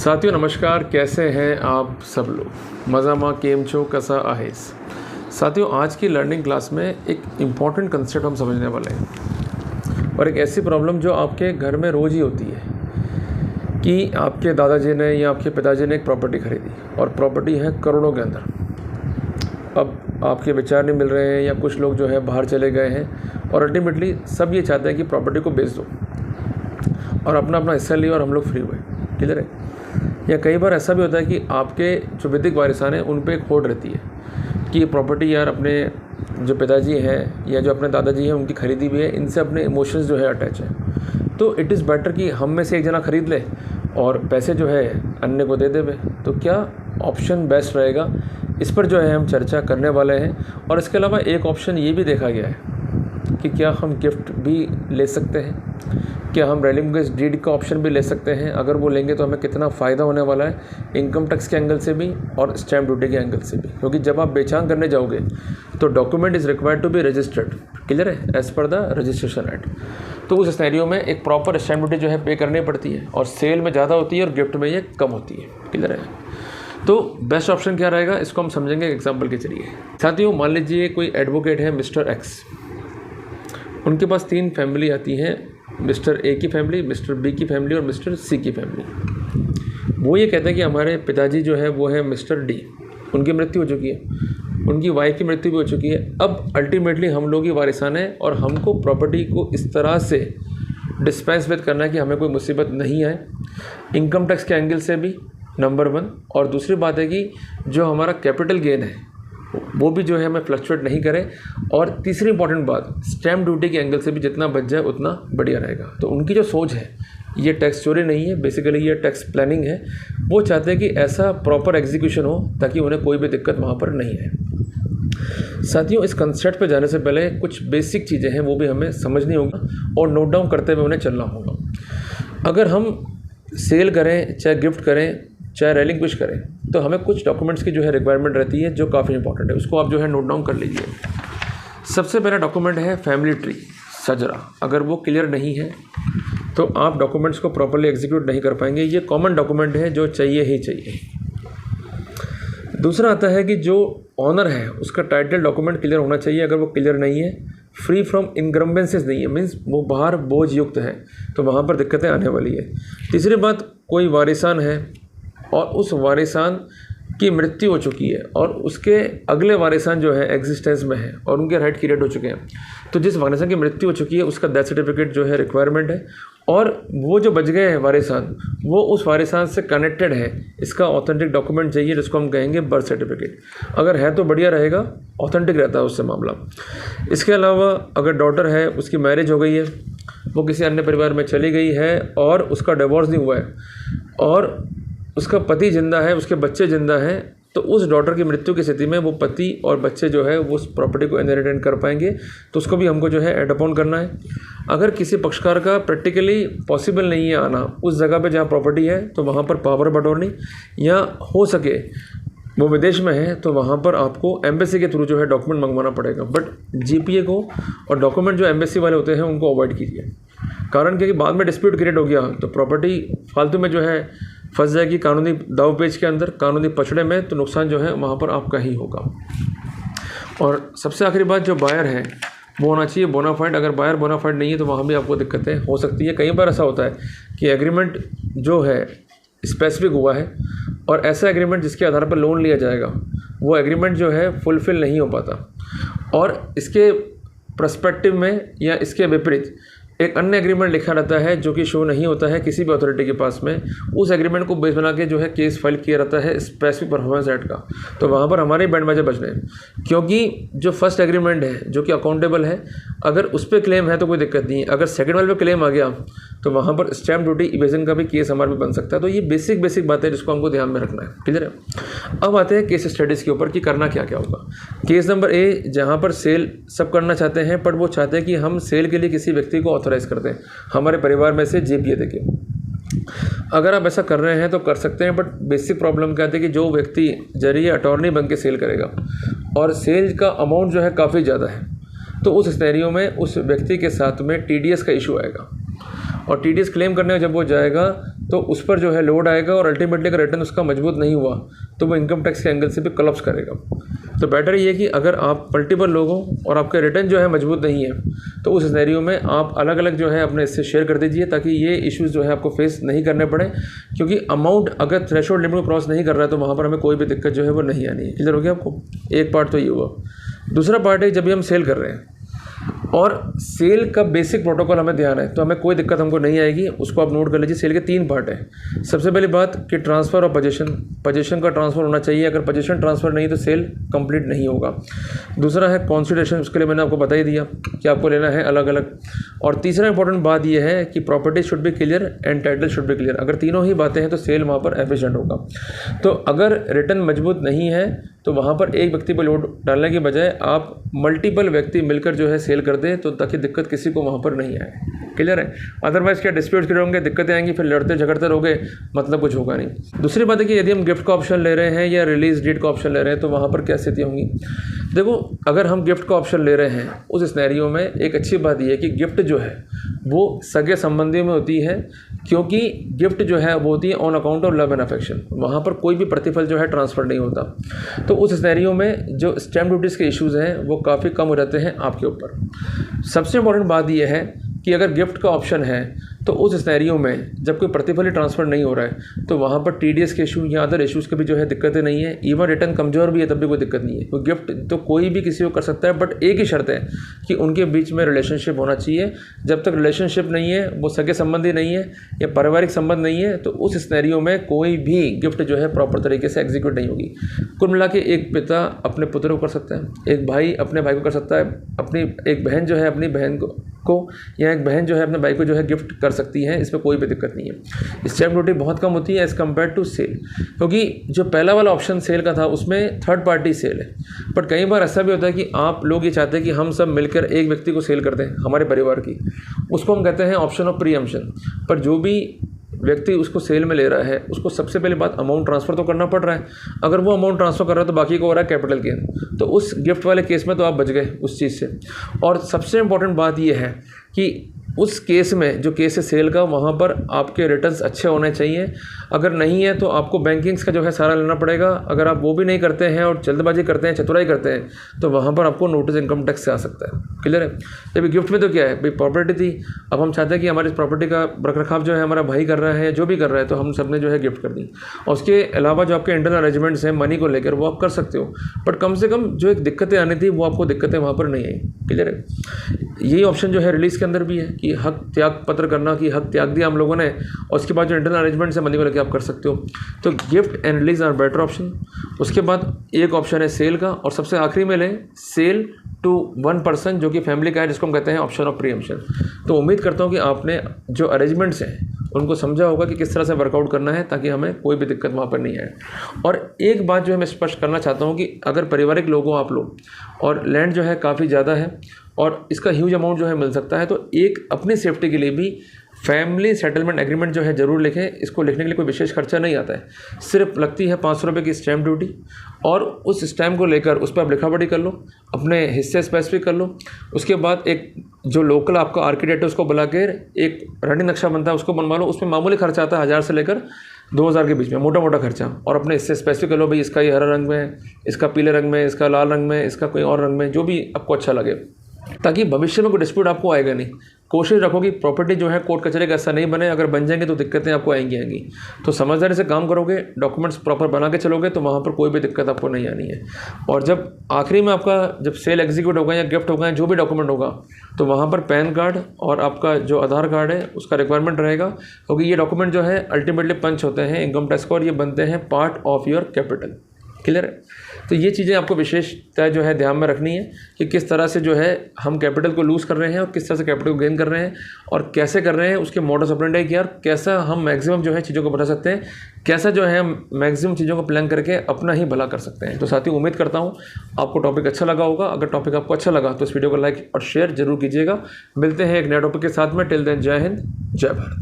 साथियों नमस्कार, कैसे हैं आप सब लोग? मज़ामा केम छो, कसा आहेस? साथियों, आज की लर्निंग क्लास में एक इम्पॉर्टेंट कंसेप्ट हम समझने वाले हैं और एक ऐसी प्रॉब्लम जो आपके घर में रोज़ ही होती है कि आपके दादाजी ने या आपके पिताजी ने एक प्रॉपर्टी खरीदी और प्रॉपर्टी है करोड़ों के अंदर। अब आपके विचार नहीं मिल रहे हैं या कुछ लोग जो है बाहर चले गए हैं और अल्टीमेटली सब ये चाहते हैं कि प्रॉपर्टी को बेच दो और अपना अपना हिस्सा लिया और हम लोग फ्री हुए। क्लियर है? या कई बार ऐसा भी होता है कि आपके जो विधिक वारिसान हैं उन पे एक होड़ रहती है कि ये प्रॉपर्टी यार अपने जो पिताजी हैं या जो अपने दादाजी हैं उनकी खरीदी भी है, इनसे अपने इमोशंस जो है अटैच है। तो इट इज़ बेटर कि हम में से एक जना खरीद ले और पैसे जो है अन्य को दे देवे। तो क्या ऑप्शन बेस्ट रहेगा, इस पर जो है हम चर्चा करने वाले हैं। और इसके अलावा एक ऑप्शन ये भी देखा गया है कि क्या हम गिफ्ट भी ले सकते हैं, क्या हम रेलिंगेज डीड का ऑप्शन भी ले सकते हैं। अगर वो लेंगे तो हमें कितना फ़ायदा होने वाला है इनकम टैक्स के एंगल से भी और स्टैम्प ड्यूटी के एंगल से भी, क्योंकि जब आप बेचान करने जाओगे तो document is required to be registered. Clear है? As per the registration act. तो उस सिनेरियो में एक प्रॉपर स्टैम्प ड्यूटी जो है पे करनी पड़ती है और सेल में ज़्यादा होती है और गिफ्ट में ये कम होती है। क्लियर है? तो बेस्ट ऑप्शन क्या रहेगा, इसको हम समझेंगे एग्जाम्पल के जरिए। साथियों, मान लीजिए कोई एडवोकेट है मिस्टर एक्स, उनके पास 3 फैमिली आती हैं, मिस्टर ए की फैमिली, मिस्टर बी की फैमिली और मिस्टर सी की फैमिली। वो ये कहते हैं कि हमारे पिताजी जो है वो है मिस्टर डी, उनकी मृत्यु हो चुकी है, उनकी वाइफ की मृत्यु भी हो चुकी है। अब अल्टीमेटली हम लोग ही वारिसान हैं और हमको प्रॉपर्टी को इस तरह से डिस्पेंस विद करना है कि हमें कोई मुसीबत नहीं आए, इनकम टैक्स के एंगल से भी नंबर 1। और दूसरी बात है कि जो हमारा कैपिटल गेन है वो भी जो है हमें फ्लक्चुएट नहीं करे। और तीसरी इंपॉर्टेंट बात, स्टैम्प ड्यूटी के एंगल से भी जितना बच जाए उतना बढ़िया रहेगा। तो उनकी जो सोच है ये टैक्स चोरी नहीं है, बेसिकली ये टैक्स प्लानिंग है। वो चाहते हैं कि ऐसा प्रॉपर एग्जीक्यूशन हो ताकि उन्हें कोई भी दिक्कत वहाँ पर नहीं है। साथियों, इस कंसेप्ट पे जाने से पहले कुछ बेसिक चीज़ें हैं वो भी हमें समझनी होगी और नोट डाउन करते हुए उन्हें चलना होगा। अगर हम सेल करें, चाहे गिफ्ट करें, चाहे रेलिंग कुछ करें, तो हमें कुछ डॉक्यूमेंट्स की जो है रिक्वायरमेंट रहती है जो काफ़ी इंपॉर्टेंट है। उसको आप जो है नोट डाउन कर लीजिए। सबसे पहला डॉक्यूमेंट है फैमिली ट्री, सजरा। अगर वो क्लियर नहीं है तो आप डॉक्यूमेंट्स को प्रॉपर्ली एग्जीक्यूट नहीं कर पाएंगे। ये कॉमन डॉक्यूमेंट है जो चाहिए ही चाहिए। दूसरा आता है कि जो ऑनर है उसका टाइटल डॉक्यूमेंट क्लियर होना चाहिए। अगर वो क्लियर नहीं है, फ्री फ्रॉम इनकम्बेंसेस नहीं है, मीन्स वो बाहर बोझ युक्त है, तो वहाँ पर दिक्कतें आने वाली है। तीसरी बात, कोई वारिसान है और उस वारिसान की मृत्यु हो चुकी है और उसके अगले वारिसान जो है एग्जिस्टेंस में है और उनके राइट क्रिएट हो चुके हैं, तो जिस वारिसान की मृत्यु हो चुकी है उसका डेथ सर्टिफिकेट जो है रिक्वायरमेंट है। और वो जो बच गए हैं वारिसान, वो उस वारिसान से कनेक्टेड है, इसका ऑथेंटिक डॉक्यूमेंट चाहिए जिसको हम कहेंगे बर्थ सर्टिफिकेट। अगर है तो बढ़िया रहेगा, ऑथेंटिक रहता है उससे मामला। इसके अलावा अगर डॉटर है, उसकी मैरिज हो गई है, वो किसी अन्य परिवार में चली गई है और उसका डिवोर्स नहीं हुआ है और उसका पति जिंदा है, उसके बच्चे जिंदा हैं, तो उस डॉटर की मृत्यु की स्थिति में वो पति और बच्चे जो है वो उस प्रॉपर्टी को इनहेरिट कर पाएंगे, तो उसको भी हमको जो है एड अपॉन करना है। अगर किसी पक्षकार का प्रैक्टिकली पॉसिबल नहीं है आना उस जगह पे जहाँ प्रॉपर्टी है, तो वहाँ पर पावर बटोरनी, या हो सके वो विदेश में है तो वहाँ पर आपको एम्बेसी के थ्रू जो है डॉक्यूमेंट मंगवाना पड़ेगा। बट जीपीए को और डॉक्यूमेंट जो एम्बेसी वाले होते हैं उनको अवॉइड कीजिए। कारण क्या कि बाद में डिस्प्यूट क्रिएट हो गया तो प्रॉपर्टी फालतू में जो है फंस जाएगी कानूनी दाव पेच के अंदर, कानूनी पछड़े में, तो नुकसान जो है वहाँ पर आपका ही होगा। और सबसे आखिरी बात, जो बायर है वो होना चाहिए बोनाफाइड। अगर बायर बोनाफाइड नहीं है तो वहाँ भी आपको दिक्कतें हो सकती है। कई बार ऐसा होता है कि एग्रीमेंट जो है स्पेसिफिक हुआ है और ऐसा एग्रीमेंट जिसके आधार पर लोन लिया जाएगा वो एग्रीमेंट जो है फुलफिल नहीं हो पाता, और इसके पर्सपेक्टिव में या इसके विपरीत एक अन्य एग्रीमेंट लिखा रहता है जो कि शो नहीं होता है किसी भी अथॉरिटी के पास में। उस एग्रीमेंट को बेस बना के जो है केस फाइल किया रहता है स्पेसिफिक परफॉर्मेंस एक्ट का, तो वहाँ पर हमारे बैंड बाजे बच रहे हैं। क्योंकि जो फर्स्ट एग्रीमेंट है जो कि अकाउंटेबल है, अगर उस पर क्लेम है तो कोई दिक्कत नहीं है। अगर सेकंड वाले पे क्लेम आ गया तो वहाँ पर स्टैम्प ड्यूटी इवेजन का भी केस हमारे भी बन सकता है। तो ये बेसिक बात है जिसको हमको ध्यान में रखना है। क्लियर है? अब आते हैं केस स्टडीज़ के ऊपर कि करना क्या क्या होगा। केस नंबर ए, जहाँ पर सेल सब करना चाहते हैं बट वो चाहते हैं कि हम सेल के लिए किसी व्यक्ति को ऑथराइज कर दें हमारे परिवार में से जीपीए देके। अगर आप ऐसा कर रहे हैं तो कर सकते हैं, बट बेसिक प्रॉब्लम क्या है कि जो व्यक्ति जरिए अटॉर्नी बन के सेल करेगा और सेल का अमाउंट जो है काफ़ी ज़्यादा है, तो उस सिनेरियो में उस व्यक्ति के साथ में टीडीएस का इशू आएगा। और टीडीएस क्लेम करने जब वो जाएगा तो उस पर जो है लोड आएगा और अल्टीमेटली अगर रिटर्न उसका मजबूत नहीं हुआ तो वो इनकम टैक्स के एंगल से भी कोलैप्स करेगा। तो बेटर ये कि अगर आप मल्टीपल लोग हो और आपके रिटर्न जो है मजबूत नहीं है तो उस सिनेरियो में आप अलग अलग जो है अपने इससे शेयर कर दीजिए ताकि ये इश्यूज़ जो है आपको फेस नहीं करने पड़े, क्योंकि अमाउंट अगर थ्रेशोल्ड लिमिट को क्रॉस नहीं कर रहा है तो वहाँ पर हमें कोई भी दिक्कत जो है वो नहीं आनी है। क्लियर हो गया आपको? एक पार्ट तो ये हुआ। दूसरा पार्ट है जब भी हम सेल कर रहे हैं और सेल का बेसिक प्रोटोकॉल हमें ध्यान है तो हमें कोई दिक्कत हमको नहीं आएगी। उसको आप नोट कर लीजिए। सेल के 3 पार्ट हैं। सबसे पहली बात कि ट्रांसफ़र और पोजीशन का ट्रांसफ़र होना चाहिए। अगर पोजीशन ट्रांसफ़र नहीं तो सेल कंप्लीट नहीं होगा। दूसरा है कॉन्सिडरेशन, उसके लिए मैंने आपको बता ही दिया कि आपको लेना है अलग अलग। और तीसरा इंपॉर्टेंट बात यह है कि property should be clear and title should be clear. अगर तीनों ही बातें हैं तो सेल वहाँ पर एफिशिएंट होगा। तो अगर रिटर्न मजबूत नहीं है तो वहाँ पर एक व्यक्ति पर लोड डालने के बजाय आप मल्टीपल व्यक्ति मिलकर जो है सेल कर दें तो ताकि दिक्कत किसी को वहाँ पर नहीं आए। क्लियर है? अदरवाइज़ क्या डिस्प्यूट क्रिएट होंगे, दिक्कतें आएंगी, फिर लड़ते झगड़ते रहोगे, मतलब कुछ होगा नहीं। दूसरी बात है कि यदि हम गिफ्ट का ऑप्शन ले रहे हैं या रिलीज डेट का ऑप्शन ले रहे हैं तो वहाँ पर क्या स्थिति होंगी। देखो, अगर हम गिफ्ट का ऑप्शन ले रहे हैं उस सिनेरियो में एक अच्छी बात यह है कि गिफ्ट जो है वो सगे संबंधियों में होती है, क्योंकि गिफ्ट जो है वो होती है on account of love and affection. वहाँ पर कोई भी प्रतिफल जो है ट्रांसफ़र नहीं होता। तो उस सिनेरियो में जो स्टैम्प ड्यूटीज़ के इश्यूज़ हैं वो काफ़ी कम हो जाते हैं आपके ऊपर। सबसे इम्पोर्टेंट बात यह है कि अगर गिफ्ट का ऑप्शन है तो उस सिनेरियो में जब कोई प्रतिफल ही ट्रांसफ़र नहीं हो रहा है तो वहाँ पर टीडीएस के इशू या अदर इशूज़ के भी जो है दिक्कतें नहीं है। इवन रिटर्न कमज़ोर भी है तब भी कोई दिक्कत नहीं है। तो गिफ्ट तो कोई भी किसी को कर सकता है, बट एक ही शर्त है कि उनके बीच में रिलेशनशिप होना चाहिए। जब तक रिलेशनशिप नहीं है, वो सगे संबंधी नहीं है या पारिवारिक संबंध नहीं है, तो उस सिनेरियो में कोई भी गिफ्ट जो है प्रॉपर तरीके से एग्जीक्यूट नहीं होगी। कुल मिला के एक पिता अपने पुत्र को कर सकता है, एक भाई अपने भाई को कर सकता है, अपनी एक बहन जो है अपनी बहन को या एक बहन जो है अपने भाई को जो है गिफ्ट कर सकती है। इसमें कोई भी दिक्कत नहीं है। स्टैम्प ड्यूटी बहुत कम होती है एज़ कम्पेयर टू सेल, क्योंकि जो पहला वाला ऑप्शन सेल का था उसमें थर्ड पार्टी सेल है। बट कई बार ऐसा भी होता है कि आप लोग ये चाहते हैं कि हम सब मिलकर एक व्यक्ति को सेल कर दें हमारे परिवार की, उसको हम कहते हैं ऑप्शन ऑफ प्रीएम्पशन। पर जो भी व्यक्ति उसको सेल में ले रहा है उसको सबसे पहली बात अमाउंट ट्रांसफ़र तो करना पड़ रहा है। अगर वो अमाउंट ट्रांसफ़र कर रहा है तो बाकी को हो रहा है कैपिटल गेन, तो उस गिफ्ट वाले केस में तो आप बच गए उस चीज़ से। और सबसे इम्पॉर्टेंट बात यह है कि उस केस में जो केस है सेल का, वहाँ पर आपके रिटर्न्स अच्छे होने चाहिए। अगर नहीं है तो आपको बैंकिंग्स का जो है सारा लेना पड़ेगा। अगर आप वो भी नहीं करते हैं और जल्दबाजी करते हैं, चतुराई करते हैं, तो वहाँ पर आपको नोटिस इनकम टैक्स से आ सकता है। क्लियर है? जब गिफ्ट में तो क्या है भाई, प्रॉपर्टी थी, अब हम चाहते हैं कि हमारी प्रॉपर्टी का रखरखाव जो है हमारा भाई कर रहा है, जो भी कर रहा है, तो हम सब ने जो है गिफ्ट कर दी। और उसके अलावा जो आपके इंटरनल अरेंजमेंट्स हैं मनी को लेकर वो आप कर सकते हो, बट कम से कम जो एक दिक्कतें आनी थी वो आपको दिक्कतें वहाँ पर नहीं आई। क्लियर है? यही ऑप्शन जो है रिलीज़ के अंदर भी है कि हक त्याग पत्र करना, कि हक त्याग दिया हम लोगों ने, और उसके बाद जो इंटरनल अरेंजमेंट है मनी को लेकर आप कर सकते हो। तो gift and release are better option. उसके बाद एक ऑप्शन है सेल का, और सबसे आखिरी में लें सेल टू 1 पर्सन जो कि फैमिली का है, जिसको हम कहते हैं ऑप्शन ऑफ प्रीएम्पशन। तो उम्मीद करता हूँ कि आपने जो अरेंजमेंट्स हैं उनको समझा होगा कि किस तरह से वर्कआउट करना है ताकि हमें कोई भी दिक्कत वहाँ पर नहीं आए। और एक बात जो है मैं स्पष्ट करना चाहता हूँ कि अगर पारिवारिक लोग हो आप लोग और लैंड जो है काफ़ी ज़्यादा है और इसका ह्यूज अमाउंट जो है मिल सकता है, तो एक अपनी सेफ्टी के लिए भी फैमिली सेटलमेंट एग्रीमेंट जो है ज़रूर लिखें। इसको लिखने के लिए कोई विशेष खर्चा नहीं आता है, सिर्फ लगती है 500 रुपये की स्टैम्प ड्यूटी, और उस स्टैम्प को लेकर उस पर आप लिखापढ़ी कर लो, अपने हिस्से स्पेसिफिक कर लो। उसके बाद एक जो लोकल आपका आर्किटेक्ट है उसको बुला कर एक रनिंग नक्शा बनता है उसको बनवा लो। उसमें मामूली खर्चा आता है 1000 से लेकर 2000 के बीच में, मोटा मोटा खर्चा। और अपने हिस्से स्पेसिफिक कर लो, भाई इसका ये हरा रंग में है, इसका पीले रंग में, इसका लाल रंग में, इसका कोई और रंग में, जो भी आपको अच्छा लगे, ताकि भविष्य में कोई डिस्प्यूट आपको आएगा नहीं। कोशिश रखो कि प्रॉपर्टी जो है कोर्ट कचहरी का ऐसा नहीं बने, अगर बन जाएंगे तो दिक्कतें आपको आएंगी। तो समझदारी से काम करोगे, डॉक्यूमेंट्स प्रॉपर बना के चलोगे, तो वहाँ पर कोई भी दिक्कत आपको नहीं आनी है। और जब आखिरी में आपका जब सेल एग्जीक्यूट होगा या गिफ्ट होगा या जो भी डॉक्यूमेंट होगा, तो वहाँ पर पैन कार्ड और आपका जो आधार कार्ड है उसका रिक्वायरमेंट रहेगा, क्योंकि ये डॉक्यूमेंट जो है अल्टीमेटली पंच होते हैं इनकम टैक्स को और ये बनते हैं part of your capital. Clear है? तो ये चीज़ें आपको विशेषता जो है ध्यान में रखनी है कि किस तरह से जो है हम कैपिटल को लूज़ कर रहे हैं और किस तरह से कैपिटल को गेन कर रहे हैं और कैसे कर रहे हैं, उसके मॉडस ऑपरेंडी क्या, कैसा हम मैक्सिमम जो है चीज़ों को बता सकते हैं, कैसा जो है हम मैक्सिमम चीज़ों को प्लान करके अपना ही भला कर सकते हैं। तो साथियों, उम्मीद करता हूँ आपको टॉपिक अच्छा लगा होगा। अगर टॉपिक आपको अच्छा लगा तो इस वीडियो को लाइक और शेयर जरूर कीजिएगा। मिलते हैं एक नए टॉपिक के साथ में। टिल देन, जय हिंद, जय भारत।